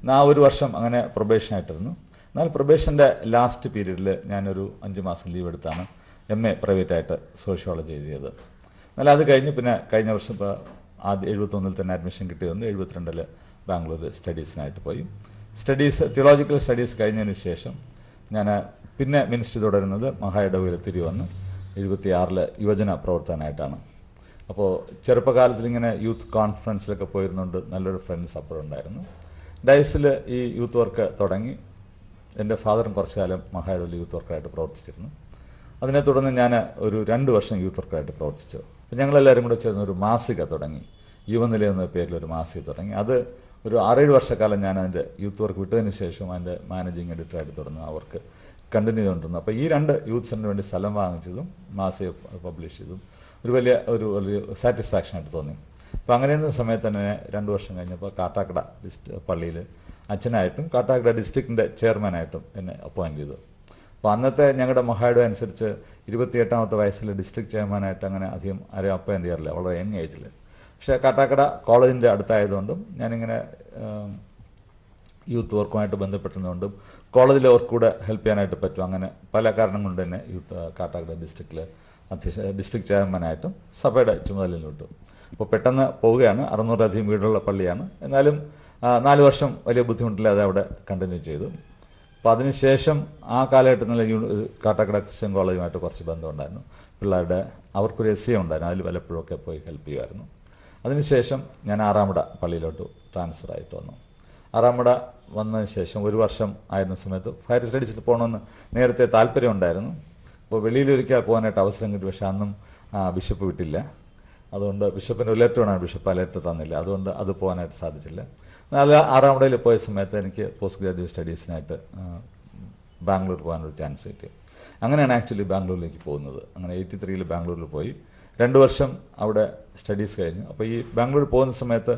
എന്നാൽ ആ ഒരു വർഷം അങ്ങനെ പ്രൊബേഷനായിട്ടിരുന്നു. എന്നാൽ പ്രൊബേഷൻ്റെ ലാസ്റ്റ് പീരീഡിൽ ഞാനൊരു 5 മാസം ലീവ് എടുത്താണ് MA പ്രൈവറ്റായിട്ട് സോഷ്യോളജി ചെയ്തത്. എന്നാൽ അത് കഴിഞ്ഞ് പിന്നെ കഴിഞ്ഞ വർഷം ഇപ്പോൾ ആദ്യം 71 തന്നെ അഡ്മിഷൻ കിട്ടിയതുകൊണ്ട് 72 ബാംഗ്ലൂർ സ്റ്റഡീസിനായിട്ട് പോയി. തിയോളജിക്കൽ സ്റ്റഡീസ് കഴിഞ്ഞതിന് ശേഷം ഞാൻ പിന്നെ മിനിസ്ട്രി തുടരുന്നത് മഹായിടവകയിൽ തിരികെ വന്ന് 76 യുവജന പ്രവർത്തനമായിട്ടാണ്. അപ്പോൾ ചെറുപ്പകാലത്തിൽ ഇങ്ങനെ യൂത്ത് കോൺഫറൻസിലൊക്കെ പോയിരുന്നുകൊണ്ട് നല്ലൊരു ഫ്രണ്ട്സ് അപ്പോഴുണ്ടായിരുന്നു. ഡയസിൽ ഈ യൂത്ത് വർക്ക് തുടങ്ങി. എൻ്റെ ഫാദറും കുറച്ചു കാലം മഹാഡോയിൽ യൂത്ത് വർക്കറായിട്ട് പ്രവർത്തിച്ചിരുന്നു. അതിനെ തുടർന്ന് ഞാൻ ഒരു 2 വർഷം യൂത്ത് വർക്കറായിട്ട് പ്രവർത്തിച്ചു. അപ്പം ഞങ്ങളെല്ലാവരും കൂടെ ചേർന്ന് ഒരു മാസിക തുടങ്ങി. യുവനില എന്ന പേരിൽ ഒരു മാസിക തുടങ്ങി. അത് ഒരു 6-7 വർഷക്കാലം ഞാൻ അതിൻ്റെ യൂത്ത് വർക്ക് വിട്ടതിന് ശേഷം അതിൻ്റെ മാനേജിങ് എഡിറ്ററായിട്ട് തുടർന്ന് അവർക്ക് കണ്ടിന്യൂ ചെയ്തുകൊണ്ടിരുന്നു. അപ്പോൾ ഈ 2 യൂത്ത് സെൻറ്ററിന് വേണ്ടി സ്ഥലം വാങ്ങിച്ചതും മാസിക പബ്ലിഷ് ചെയ്തതും ഒരു വലിയ സാറ്റിസ്ഫാക്ഷനായിട്ട് തോന്നി. അപ്പോൾ അങ്ങനെ ഇരുന്ന സമയത്ത് തന്നെ 2 വർഷം കഴിഞ്ഞപ്പോൾ കാട്ടാക്കട പള്ളിയിൽ അച്ഛനായിട്ടും കാട്ടാക്കട ഡിസ്ട്രിക്റ്റിൻ്റെ ചെയർമാനായിട്ടും എന്നെ അപ്പോയിൻറ്റ് ചെയ്തു. അപ്പോൾ അന്നത്തെ ഞങ്ങളുടെ മഹാഡോ അനുസരിച്ച് 28ാമത്തെ വയസ്സിൽ ഡിസ്ട്രിക്ട് ചെയർമാനായിട്ട് അങ്ങനെ അധികം ആരും അപ്പോയിൻറ്റ് ചെയ്യാറില്ല, വളരെ യങ് ഏജിൽ. പക്ഷേ കാട്ടാക്കട കോളേജിൻ്റെ അടുത്തായതുകൊണ്ടും ഞാനിങ്ങനെ യൂത്ത് വർക്കുമായിട്ട് ബന്ധപ്പെട്ടുന്നതുകൊണ്ടും കോളേജിൽ അവർക്ക് കൂടെ ഹെൽപ്പ് ചെയ്യാനായിട്ട് പറ്റും. അങ്ങനെ പല കാരണം കൊണ്ട് തന്നെ കാട്ടാക്കട ഡിസ്ട്രിക്റ്റിൽ ഡിസ്ട്രിക്ട് ചെയർമാനായിട്ടും സഭയുടെ ചുമതലയിലോട്ട്. അപ്പോൾ പെട്ടെന്ന് പോവുകയാണ്. 600-അധികം വീടുള്ള പള്ളിയാണ്. എന്നാലും 4 വർഷം വലിയ ബുദ്ധിമുട്ടില്ലാതെ അവിടെ കണ്ടിന്യൂ ചെയ്തു. അപ്പോൾ അതിനുശേഷം ആ കാലഘട്ടത്തിൽ കാട്ടാക്കട ക്രിസ്ത്യൻ കോളേജുമായിട്ട് കുറച്ച് ബന്ധമുണ്ടായിരുന്നു. പിള്ളേരുടെ അവർക്കൊരു SC ഉണ്ടായിരുന്നു, അതിൽ പലപ്പോഴൊക്കെ പോയി ഹെൽപ്പ് ചെയ്യുമായിരുന്നു. അതിനുശേഷം ഞാൻ ആറാമട പള്ളിയിലോട്ട് ട്രാൻസ്ഫർ ആയിട്ട് വന്നു. ആറാമട വന്നതിന് ശേഷം 1 വർഷം ആയിരുന്ന സമയത്ത് ഹയർ സ്റ്റഡീസിൽ പോകണമെന്ന് നേരത്തെ താല്പര്യം ഉണ്ടായിരുന്നു. അപ്പോൾ വെളിയിലൊരിക്കൽ പോകാനായിട്ട് അവസരം കിട്ടി. പക്ഷേ അന്നും ബിഷപ്പ് വിട്ടില്ല. അതുകൊണ്ട് ബിഷപ്പിൻ്റെ ഒരു ലെറ്റർ വേണം, ബിഷപ്പ് ആ ലെറ്റർ തന്നില്ല. അതുകൊണ്ട് അത് പോകാനായിട്ട് സാധിച്ചില്ല. എന്നാൽ ആറാമടയിൽ പോയ സമയത്ത് എനിക്ക് പോസ്റ്റ് ഗ്രാജുവേറ്റ് സ്റ്റഡീസിനായിട്ട് ബാംഗ്ലൂർ പോകാനൊരു ചാൻസ് കിട്ടി. അങ്ങനെയാണ് ആക്ച്വലി ബാംഗ്ലൂരിലേക്ക് പോകുന്നത്. അങ്ങനെ 83-ൽ ബാംഗ്ലൂരിൽ പോയി 2 വർഷം അവിടെ സ്റ്റഡീസ് കഴിഞ്ഞു. അപ്പോൾ ഈ ബാംഗ്ലൂർ പോകുന്ന സമയത്ത്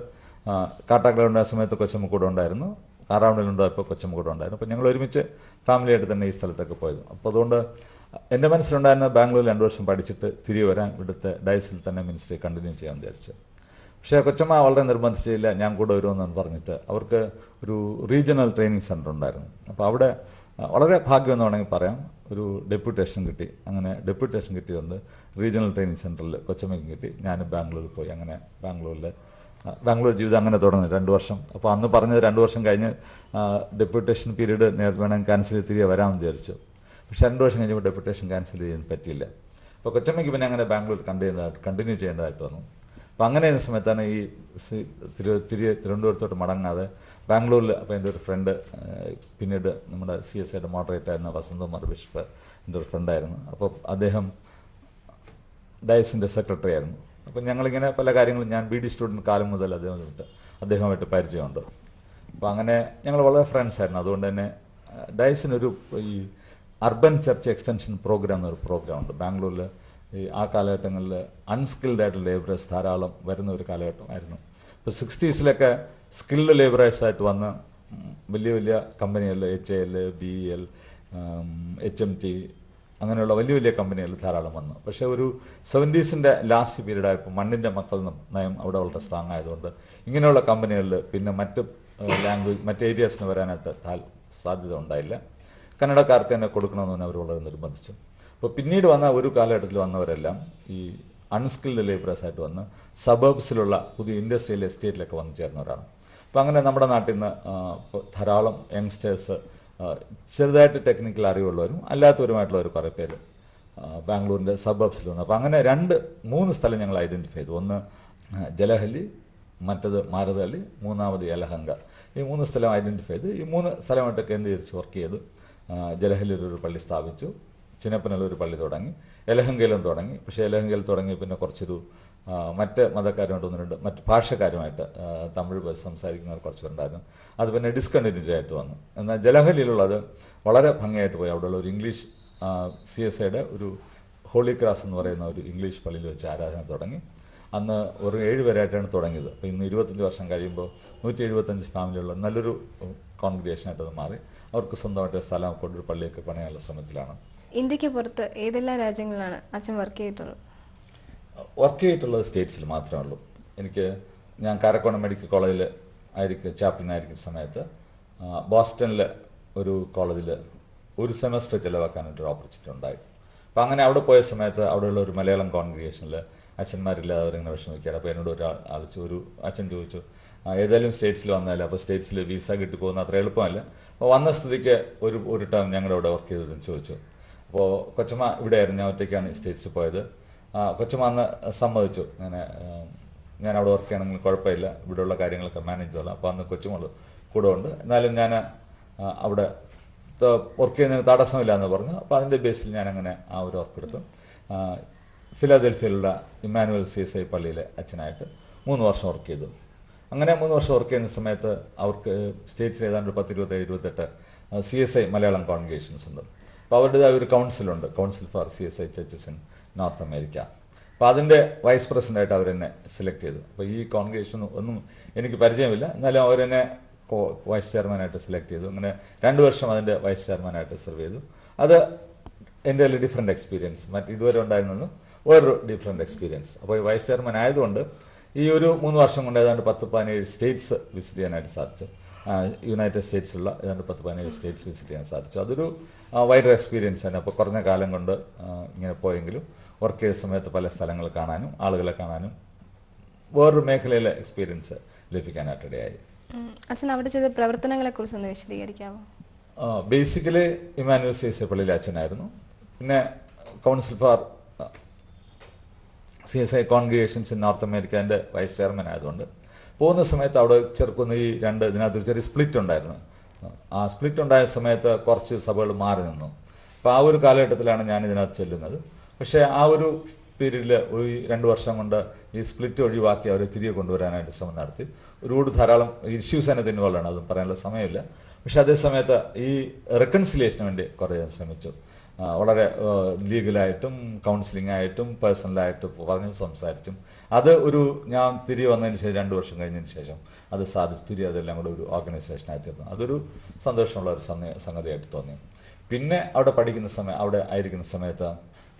കാട്ടാക്കട ഉണ്ടായ സമയത്ത് കൊച്ചമ്മ കൂടെ ഉണ്ടായിരുന്നു. ആറാമടയിലുണ്ടായപ്പോൾ കൊച്ചമ്മ കൂടെ ഉണ്ടായിരുന്നു. അപ്പോൾ ഞങ്ങൾ ഒരുമിച്ച് ഫാമിലിയായിട്ട് തന്നെ ഈ സ്ഥലത്തൊക്കെ പോയത്. അപ്പോൾ അതുകൊണ്ട് എൻ്റെ മനസ്സിലുണ്ടായിരുന്ന ബാംഗ്ലൂരിൽ 2 വർഷം പഠിച്ചിട്ട് തിരികെ വരാൻ ഇവിടുത്തെ ഡയസിൽ തന്നെ മിനിസ്ട്രി കണ്ടിന്യൂ ചെയ്യാൻ വിചാരിച്ചു. പക്ഷേ കൊച്ചമ്മ വളരെ നിർബന്ധിച്ചില്ല, ഞാൻ കൂടെ വരുമെന്ന് പറഞ്ഞിട്ട്. അവർക്ക് ഒരു റീജിയണൽ ട്രെയിനിങ് സെൻ്റർ ഉണ്ടായിരുന്നു. അപ്പോൾ അവിടെ വളരെ ഭാഗ്യം എന്ന് വേണമെങ്കിൽ പറയാം, ഒരു ഡെപ്യൂട്ടേഷൻ കിട്ടി. അങ്ങനെ ഡെപ്യൂട്ടേഷൻ കിട്ടിയതുകൊണ്ട് റീജിയണൽ ട്രെയിനിങ് സെൻ്ററിൽ കൊച്ചമ്മയ്ക്കും കിട്ടി. ഞാൻ ബാംഗ്ലൂരിൽ പോയി. അങ്ങനെ ബാംഗ്ലൂർ ജീവിതം അങ്ങനെ തുടങ്ങി 2 വർഷം. അപ്പോൾ അന്ന് പറഞ്ഞത് 2 വർഷം കഴിഞ്ഞ് ഡെപ്യൂട്ടേഷൻ പീരീഡ് വേണമെങ്കിൽ ക്യാൻസൽ ചെയ്ത് തിരികെ വരാമെന്ന് വിചാരിച്ചു. പക്ഷേ 2 വർഷം കഴിഞ്ഞപ്പോൾ ഡെപ്യൂട്ടേഷൻ ക്യാൻസൽ ചെയ്യാൻ പറ്റിയില്ല. അപ്പോൾ കൊച്ചമ്മയ്ക്ക് പിന്നെ അങ്ങനെ ബാംഗ്ലൂർ കണ്ടിന്യൂ ചെയ്യേണ്ടതായിട്ട് വന്നു. അപ്പോൾ അങ്ങനെ ചെയ്യുന്ന സമയത്താണ് ഈ തിരുവനന്തപുരത്തോട്ട് മടങ്ങാതെ ബാംഗ്ലൂരിൽ. അപ്പോൾ എൻ്റെ ഒരു ഫ്രണ്ട്, പിന്നീട് നമ്മുടെ CSIയുടെ മോഡറേറ്റ് ആയിരുന്ന വസന്തകുമാർ ബിഷപ്പ് എൻ്റെ ഒരു ഫ്രണ്ടായിരുന്നു. അപ്പോൾ അദ്ദേഹം ഡയസിൻ്റെ സെക്രട്ടറി ആയിരുന്നു. അപ്പോൾ ഞങ്ങളിങ്ങനെ പല കാര്യങ്ങളും, ഞാൻ BD സ്റ്റുഡൻറ്റ് കാലം മുതൽ അദ്ദേഹമായിട്ട് പരിചയമുണ്ട്. അപ്പോൾ അങ്ങനെ ഞങ്ങൾ വളരെ ഫ്രണ്ട്സ് ആയിരുന്നു. അതുകൊണ്ട് തന്നെ ഡയസിനൊരു ഈ അർബൻ ചർച്ച് എക്സ്റ്റൻഷൻ പ്രോഗ്രാം എന്നൊരു പ്രോഗ്രാം ഉണ്ട് ബാംഗ്ലൂരിൽ. ആ കാലഘട്ടങ്ങളിൽ അൺസ്കിൽഡ് ആയിട്ടുള്ള ലേബറേഴ്സ് ധാരാളം വരുന്ന ഒരു കാലഘട്ടമായിരുന്നു. ഇപ്പോൾ 60s സ്കിൽഡ് ലേബറേഴ്സായിട്ട് വന്ന് വലിയ വലിയ കമ്പനികളിൽ HAL, BEL, HMT അങ്ങനെയുള്ള വലിയ വലിയ കമ്പനികൾ ധാരാളം വന്നു. പക്ഷേ ഒരു 70s ലാസ്റ്റ് പീരീഡായപ്പോൾ മണ്ണിൻ്റെ മക്കൾ നയം അവിടെ വളരെ സ്ട്രോങ് ആയതുകൊണ്ട് ഇങ്ങനെയുള്ള കമ്പനികളിൽ പിന്നെ മറ്റ് ഏരിയാസിന് വരാനായിട്ട് സാധ്യത ഉണ്ടായില്ല. കന്നഡക്കാർക്ക് തന്നെ കൊടുക്കണമെന്ന് തന്നെ അവർ വളരെ നിർബന്ധിച്ചു. അപ്പോൾ പിന്നീട് വന്ന ഒരു കാലഘട്ടത്തിൽ വന്നവരെല്ലാം ഈ അൺസ്കിൽഡ് ലേബറേഴ്സായിട്ട് വന്ന് സബർബ്സിലുള്ള പുതിയ ഇൻഡസ്ട്രിയൽ എസ്റ്റേറ്റിലൊക്കെ വന്നു ചേർന്നവരാണ്. അപ്പോൾ അങ്ങനെ നമ്മുടെ നാട്ടിൽ നിന്ന് ധാരാളം യങ്സ്റ്റേഴ്സ്, ചെറുതായിട്ട് ടെക്നിക്കൽ അറിവുള്ളവരും അല്ലാത്തവരുമായിട്ടുള്ളവർ കുറേ പേര് ബാംഗ്ലൂരിൻ്റെ സബർബ്സിൽ വന്നു. അപ്പോൾ അങ്ങനെ 3 സ്ഥലം ഞങ്ങൾ ഐഡൻറ്റിഫൈ ചെയ്തു. ഒന്ന് ജലഹല്ലി, മറ്റത് മാരതഹള്ളി, മൂന്നാമത് യലഹങ്ക. ഈ 3 സ്ഥലം ഐഡൻറ്റിഫൈ ചെയ്ത് ഈ 3 സ്ഥലമായിട്ട് കേന്ദ്രീകരിച്ച് വർക്ക് ചെയ്ത് ജലഹല്ലിയിൽ ഒരു പള്ളി സ്ഥാപിച്ചു, ചിന്നപ്പനയിൽ ഒരു പള്ളി തുടങ്ങി, യലഹങ്കയിലും തുടങ്ങി. പക്ഷേ യലഹങ്കയിൽ തുടങ്ങി പിന്നെ കുറച്ചൊരു മറ്റ് മതക്കാരുമായിട്ട് 1-2 മറ്റ് ഭാഷക്കാരുമായിട്ട് തമിഴ് സംസാരിക്കുന്നവർ കുറച്ചുണ്ടായിരുന്നു. അത് പിന്നെ ഡിസ്കണ്ടിന്യൂ ആയിട്ട് വന്നു. എന്നാൽ ജലഹല്ലിയിലുള്ളത് വളരെ ഭംഗിയായിട്ട് പോയി. അവിടെയുള്ള ഒരു ഇംഗ്ലീഷ് CSIയുടെ ഒരു ഹോളി ക്രാസ് എന്ന് പറയുന്ന ഒരു ഇംഗ്ലീഷ് പള്ളിയിൽ വെച്ച് ആരാധന തുടങ്ങി. അന്ന് ഒരു 7 പേരായിട്ടാണ് തുടങ്ങിയത്. അപ്പോൾ ഇന്ന് 25 വർഷം കഴിയുമ്പോൾ 175 ഫാമിലിയുള്ള നല്ലൊരു കോൺഗ്രിഗേഷനായിട്ട് അത് മാറി. അവർക്ക് സ്വന്തമായിട്ട് സ്ഥലം കൊണ്ടൊരു പള്ളിയൊക്കെ പണിയാനുള്ള ശ്രമത്തിലാണ്. ഇന്ത്യക്ക് പുറത്ത് ഏതെല്ലാം രാജ്യങ്ങളാണ് അച്ഛൻ വർക്ക് ചെയ്തിട്ടുള്ളത്? വർക്ക് ചെയ്തിട്ടുള്ളത് സ്റ്റേറ്റ്സിൽ മാത്രമേ ഉള്ളൂ. ഞാൻ കാരക്കോണം മെഡിക്കൽ കോളേജിൽ ചാപ്ലിനായിരിക്കുന്ന സമയത്ത് ബോസ്റ്റണിൽ ഒരു കോളേജിൽ ഒരു സെമസ്റ്റർ ചിലവാക്കാനായിട്ടൊരു ഓപ്പർച്യൂണിറ്റി ഉണ്ടായി. അപ്പോൾ അങ്ങനെ അവിടെ പോയ സമയത്ത് അവിടെയുള്ള ഒരു മലയാളം കോൺഗ്രിഗേഷനിൽ അച്ഛന്മാരില്ലാതെ അവരിങ്ങനെ വിഷമിക്കാറ്. അപ്പോൾ എന്നോട് ഒരു അച്ഛൻ ചോദിച്ചു, ഏതായാലും സ്റ്റേറ്റ്സിൽ വന്നാലും, അപ്പോൾ സ്റ്റേറ്റ്സിൽ വിസ കിട്ടിപ്പോകുന്ന അത്ര എളുപ്പമല്ല, അപ്പോൾ വന്ന സ്ഥിതിക്ക് ഒരു ടേം ഞങ്ങളുടെ അവിടെ വർക്ക് ചെയ്തതെന്ന് ചോദിച്ചു. അപ്പോൾ കൊച്ചമ്മ ഇവിടെയായിരുന്നു, ഞാൻ ഒറ്റയ്ക്കാണ് സ്റ്റേറ്റ്സിൽ പോയത്. കൊച്ചമ്മ അന്ന് സമ്മതിച്ചു, അങ്ങനെ ഞാൻ അവിടെ വർക്ക് ചെയ്യണമെങ്കിൽ കുഴപ്പമില്ല, ഇവിടെയുള്ള കാര്യങ്ങളൊക്കെ മാനേജ് ചെയ്തോളാം. അപ്പോൾ അന്ന് കൊച്ചുമോള് കൂടെ ഉണ്ട്. എന്നാലും ഞാൻ അവിടെ വർക്ക് ചെയ്യുന്നതിന് തടസ്സമില്ല എന്ന് പറഞ്ഞു. അപ്പോൾ അതിൻ്റെ ബേസിൽ ഞാനങ്ങനെ ആ ഒരു വർക്ക് എടുത്തു. ഫിലാദൽഫിയയിലുള്ള ഇമ്മാനുവൽ CSI പള്ളിയിലെ അച്ഛനായിട്ട് 3 വർഷം വർക്ക് ചെയ്തു. അങ്ങനെ 3 വർഷം വർക്ക് ചെയ്യുന്ന സമയത്ത് അവർക്ക് സ്റ്റേറ്റ്സിൽ ഏതാണ്ട് 27-28 CSI മലയാളം കോൺഗ്രിഗേഷൻസ് ഉണ്ട്. അപ്പോൾ അവരുടേതായ ഒരു കൗൺസിലുണ്ട്, council for CSI churches in North America. അപ്പോൾ അതിൻ്റെ വൈസ് പ്രസിഡൻ്റായിട്ട് അവരെന്നെ സെലക്ട് ചെയ്തു. അപ്പോൾ ഈ കോൺഗ്രിഗേഷൻ ഒന്നും എനിക്ക് പരിചയമില്ല, എന്നാലും അവരെന്നെ വൈസ് ചെയർമാനായിട്ട് സെലക്ട് ചെയ്തു. അങ്ങനെ 2 വർഷം അതിൻ്റെ വൈസ് ചെയർമാനായിട്ട് സെർവ് ചെയ്തു. അത് എൻ്റെ ഒരു ഡിഫറെൻ്റ് എക്സ്പീരിയൻസ്, ഇതുവരെ ഉണ്ടായിരുന്നത് വേറൊരു ഡിഫറെൻ്റ് എക്സ്പീരിയൻസ്. അപ്പോൾ ഈ വൈസ് ചെയർമാൻ ആയതുകൊണ്ട് ഈ ഒരു 3 വർഷം കൊണ്ട് ഏതാണ്ട് 10-17 സ്റ്റേറ്റ്സ് വിസിറ്റ് ചെയ്യാനായിട്ട് സാധിച്ചു. യുണൈറ്റഡ് സ്റ്റേറ്റ്സിലുള്ള ഏതാണ്ട് 10-17 സ്റ്റേറ്റ്സ് വിസിറ്റ് ചെയ്യാൻ സാധിച്ചു. അതൊരു വൈഡർ എക്സ്പീരിയൻസ് ആണ്. അപ്പോൾ കുറഞ്ഞ കാലം കൊണ്ട് ഇങ്ങനെ പോയെങ്കിലും വർക്ക് ചെയ്ത സമയത്ത് പല സ്ഥലങ്ങൾ കാണാനും ആളുകളെ കാണാനും വേറൊരു മേഖലയിലെ എക്സ്പീരിയൻസ് ലഭിക്കാനായിട്ടിടയായി. അച്ഛൻ അവിടെ ചെയ്ത പ്രവർത്തനങ്ങളെ കുറിച്ചൊന്ന് വിശദീകരിക്കാമോ? ബേസിക്കലി ഇമ്മാനുവൽ CSI പള്ളിയിലെ അച്ഛനായിരുന്നു. പിന്നെ council for CSI congregations in North അമേരിക്കൻ്റെ വൈസ് ചെയർമാൻ ആയതുകൊണ്ട് പോകുന്ന സമയത്ത് അവിടെ ചെറുക്കുന്ന ഈ ഇതിനകത്തൊരു ചെറിയ സ്പ്ലിറ്റ് ഉണ്ടായിരുന്നു. ആ സ്പ്ലിറ്റ് ഉണ്ടായ സമയത്ത് കുറച്ച് സഭകൾ മാറി നിന്നു. അപ്പോൾ ആ ഒരു കാലഘട്ടത്തിലാണ് ഞാൻ ഇതിനകത്ത് ചെല്ലുന്നത്. പക്ഷേ ആ ഒരു പീരീഡിൽ ഒരു 2 വർഷം കൊണ്ട് ഈ സ്പ്ലിറ്റ് ഒഴിവാക്കി അവരെ തിരികെ കൊണ്ടുവരാനായിട്ട് ശ്രമം നടത്തി. ഒരുപാട് ധാരാളം ഇഷ്യൂസ് അതിനകത്ത് ഇൻവോൾവ് ആണ്, അതും പറയാനുള്ള സമയമില്ല. പക്ഷെ അതേ സമയത്ത് ഈ റെക്കൺസിലിയേഷന് വേണ്ടി കുറേ ശ്രമിച്ചു. വളരെ ലീഗലായിട്ടും കൗൺസിലിംഗ് ആയിട്ടും പേഴ്സണലായിട്ടും പറഞ്ഞ് സംസാരിച്ചും അത് ഞാൻ തിരികെ വന്നതിന് ശേഷം 2 വർഷം കഴിഞ്ഞതിന് ശേഷം അത് സാധിച്ചു. തിരികെ അതെല്ലാം കൂടെ ഒരു ഓർഗനൈസേഷനായി തീർന്നു. അതൊരു സന്തോഷമുള്ള ഒരു സംഗതിയായിട്ട് തോന്നി. പിന്നെ അവിടെ ആയിരിക്കുന്ന സമയത്ത്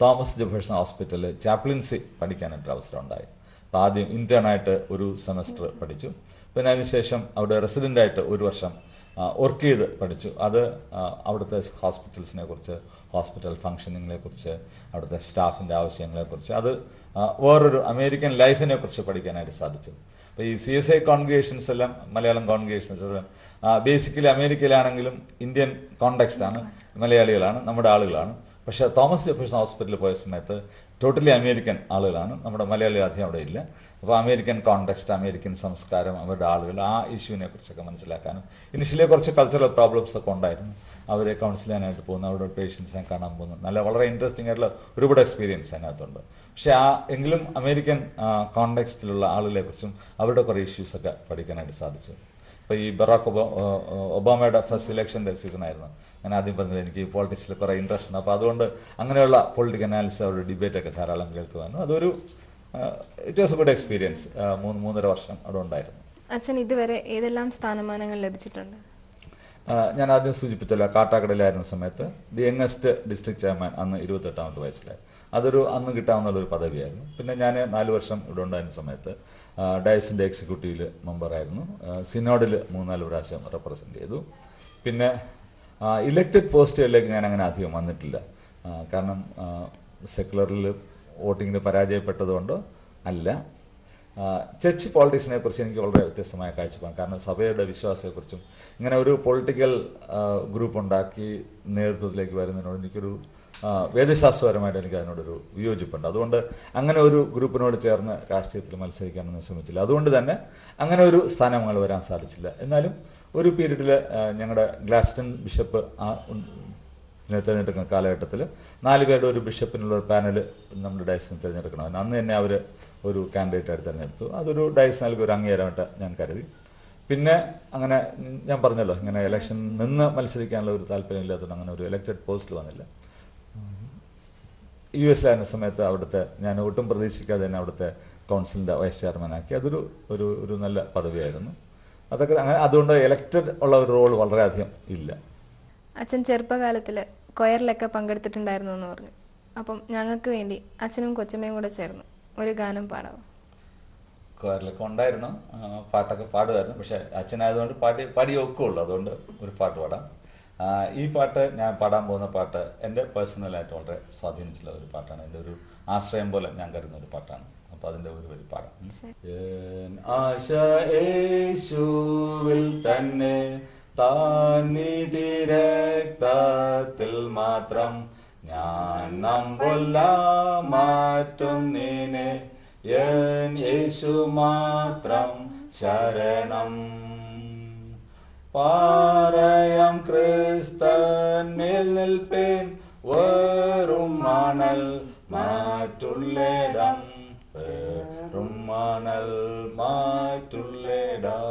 തോമസ് ജെഫേഴ്സൺ ഹോസ്പിറ്റലിൽ ചാപ്ലിൻസി പഠിക്കാനായിട്ട് അവസരം ഉണ്ടായി. അപ്പോൾ ആദ്യം ഇന്റേണായിട്ട് ഒരു സെമസ്റ്റർ പഠിച്ചു. പിന്നെ അതിനുശേഷം അവിടെ റെസിഡൻ്റായിട്ട് 1 വർഷം വർക്ക് ചെയ്ത് പഠിച്ചു. അത് അവിടുത്തെ ഹോസ്പിറ്റൽസിനെ കുറിച്ച്, ഹോസ്പിറ്റൽ ഫങ്ഷനിങ്ങിനെ കുറിച്ച്, അവിടുത്തെ സ്റ്റാഫിൻ്റെ ആവശ്യങ്ങളെക്കുറിച്ച്, അത് വേറൊരു അമേരിക്കൻ ലൈഫിനെ കുറിച്ച് പഠിക്കാനായിട്ട് സാധിച്ചു. അപ്പോൾ ഈ CSI കോൺഗ്രിഗേഷൻസ് എല്ലാം മലയാളം കോൺഗ്രിഗേഷൻസ് എല്ലാം ബേസിക്കലി അമേരിക്കയിലാണെങ്കിലും ഇന്ത്യൻ കോണ്ടെക്സ്റ്റ് ആണ്, മലയാളികളാണ്, നമ്മുടെ ആളുകളാണ്. പക്ഷേ തോമസ് ജെഫേഴ്സൺ ഹോസ്പിറ്റലിൽ പോയ സമയത്ത് ടോട്ടലി അമേരിക്കൻ ആളുകളാണ്, നമ്മുടെ മലയാളി അധികം അവിടെ ഇല്ല. അപ്പോൾ അമേരിക്കൻ കോണ്ടെക്സ്റ്റ്, അമേരിക്കൻ സംസ്കാരം, അവരുടെ ആളുകൾ, ആ ഇഷ്യൂവിനെ കുറിച്ചൊക്കെ മനസ്സിലാക്കാനും ഇനിഷ്യലി കുറച്ച് കൾച്ചറൽ പ്രോബ്ലംസ് ഒക്കെ ഉണ്ടായിരുന്നു. അവരെ കൗൺസിൽ ചെയ്യാനായിട്ട് പോകുന്നു, അവരുടെ പേഷ്യൻസിനെ കാണാൻ പോകുന്നു, വളരെ ഇൻട്രസ്റ്റിംഗ് ആയിട്ടുള്ള ഒരുപാട് എക്സ്പീരിയൻസ് അതിനകത്തുണ്ട്. പക്ഷേ എങ്കിലും അമേരിക്കൻ കോണ്ടെക്സ്റ്റിലുള്ള ആളുകളെ കുറിച്ചും അവരുടെ കുറേ ഇഷ്യൂസൊക്കെ പഠിക്കാനായിട്ട് സാധിച്ചു. ഇപ്പോൾ ഈ ബറാക്ക് ഒബാമയുടെ ഫസ്റ്റ് ഇലക്ഷൻ്റെ സീസൺ ആയിരുന്നു. ഞാൻ ആദ്യം പറഞ്ഞത് എനിക്ക് പോളിറ്റിക്സിൽ കുറേ ഇൻട്രസ്റ്റ് ഉണ്ട്. അപ്പോൾ അതുകൊണ്ട് അങ്ങനെയുള്ള പൊളിറ്റിക്കൽ അനാലിസിസ്, അവരുടെ ഡിബേറ്റൊക്കെ ധാരാളം കേൾക്കുവാനും അതൊരു it was A good experience. 3-3.5 വർഷം അവിടെ ഉണ്ടായിരുന്നു. അച്ഛൻ ഇതുവരെ ഏതെല്ലാം സ്ഥാനമാനങ്ങൾ ലഭിച്ചിട്ടുണ്ട്? ഞാൻ ആദ്യം സൂചിപ്പിച്ചല്ലോ, കാട്ടാക്കടയിലായിരുന്ന സമയത്ത് ദി യങ്ങസ്റ്റ് ഡിസ്ട്രിക്ട് ചെയർമാൻ, അന്ന് 28ാമത്തെ വയസ്സിലായി. അതൊന്ന് കിട്ടാവുന്നൊരു പദവിയായിരുന്നു. പിന്നെ ഞാൻ 4 വർഷം ഇവിടെ ഉണ്ടായിരുന്ന സമയത്ത് ഡയസിൻ്റെ എക്സിക്യൂട്ടീവിൽ മെമ്പറായിരുന്നു. സിനോഡിൽ 3-4 പ്രാവശ്യം റെപ്രസെൻ്റ് ചെയ്തു. പിന്നെ ഇലക്റ്റഡ് പോസ്റ്റുകളിലേക്ക് ഞാൻ അങ്ങനെ അധികം വന്നിട്ടില്ല. കാരണം സെക്കുലറിൽ വോട്ടിങ്ങിന് പരാജയപ്പെട്ടതുകൊണ്ടോ അല്ല. ചർച്ച് പോളിറ്റിക്സിനെ കുറിച്ച് എനിക്ക് വളരെ വ്യത്യസ്തമായ കാഴ്ചപ്പാടാണ്. കാരണം സഭയുടെ വിശ്വാസത്തെക്കുറിച്ചും ഇങ്ങനെ ഒരു പൊളിറ്റിക്കൽ ഗ്രൂപ്പ് ഉണ്ടാക്കി നേതൃത്വത്തിലേക്ക് വരുന്നതിനോട് എനിക്കൊരു വേദശാസ്ത്രപരമായിട്ട് എനിക്ക് അതിനോടൊരു വിയോജിപ്പുണ്ട്. അതുകൊണ്ട് അങ്ങനെ ഒരു ഗ്രൂപ്പിനോട് ചേർന്ന് രാഷ്ട്രീയത്തിൽ മത്സരിക്കാനൊന്നും ശ്രമിച്ചില്ല. അതുകൊണ്ട് തന്നെ അങ്ങനെ ഒരു സ്ഥാനങ്ങൾ വരാൻ സാധിച്ചില്ല. എന്നാലും ഒരു പീരീഡിൽ ഞങ്ങളുടെ ഗ്ലാസ്റ്റൺ ബിഷപ്പ് തിരഞ്ഞെടുക്കുന്ന കാലഘട്ടത്തിൽ 4 പേരുടെ ഒരു ബിഷപ്പിനുള്ള ഒരു പാനൽ നമ്മുടെ ഡയസിന് തിരഞ്ഞെടുക്കണമെന്ന് അന്ന് തന്നെ അവർ ഒരു കാൻഡിഡേറ്റായിട്ട് തിരഞ്ഞെടുത്തു. അതൊരു ഡയസ് നൽകിയ ഒരു അംഗീകാരമായിട്ട് ഞാൻ കരുതി. പിന്നെ അങ്ങനെ ഞാൻ പറഞ്ഞല്ലോ, ഇങ്ങനെ ഇലക്ഷൻ നിന്ന് മത്സരിക്കാനുള്ള ഒരു താല്പര്യമില്ലാത്തതുകൊണ്ട് അങ്ങനെ ഒരു ഇലക്റ്റഡ് പോസ്റ്റ് വന്നില്ല. US-ലായിരുന്ന സമയത്ത് അവിടുത്തെ ഞാൻ ഒട്ടും പ്രതീക്ഷിക്കാതെ തന്നെ അവിടുത്തെ കൗൺസിലിൻ്റെ വൈസ് ചെയർമാനാക്കി. ഒരു നല്ല പദവിയായിരുന്നു. അതൊക്കെ അങ്ങനെ അതുകൊണ്ട് ഇലക്റ്റഡ് ഉള്ള ഒരു റോൾ വളരെയധികം ഇല്ല. അച്ഛൻ ചെറുപ്പകാലത്തിൽ കൊയറിലൊക്കെ പങ്കെടുത്തിട്ടുണ്ടായിരുന്നു എന്ന് പറഞ്ഞു. അപ്പം ഞങ്ങൾക്ക് വേണ്ടി അച്ഛനും കൊച്ചമ്മയും കൂടെ ചേർന്ന് ഒരു ഗാനം പാടാമോ? കൊയറിലൊക്കെ ഉണ്ടായിരുന്നു, പാട്ടൊക്കെ പാടുമായിരുന്നു. പക്ഷെ അച്ഛനായതുകൊണ്ട് പാടി ഒക്കുള്ളൂ. അതുകൊണ്ട് ഒരു പാട്ട് പാടാം. ഈ പാട്ട് ഞാൻ പാടാൻ പോകുന്ന പാട്ട് എൻ്റെ പേഴ്സണലായിട്ട് വളരെ സ്വാധീനിച്ചുള്ള ഒരു പാട്ടാണ്. എൻ്റെ ഒരു ആശ്രയം പോലെ ഞാൻ കരുതുന്ന ഒരു പാട്ടാണ്. അപ്പോൾ അതിൻ്റെ ഒരു വരി പാടാം. ആശ യേശുവിൽ തന്നെ താൻ നീതി രക്തത്തിൽ മാത്രം ഞാൻ നമ്പൊല്ല മാറ്റൊന്നിനെ, എൻ യേശു മാത്രം ശരണം. പാറയാം ക്രിസ്തന്മേൽ നിൽപ്പേൻ, വെറും മണൽ മാറ്റുള്ളിടം, വെറും മണൽ മാറ്റുള്ളിടം.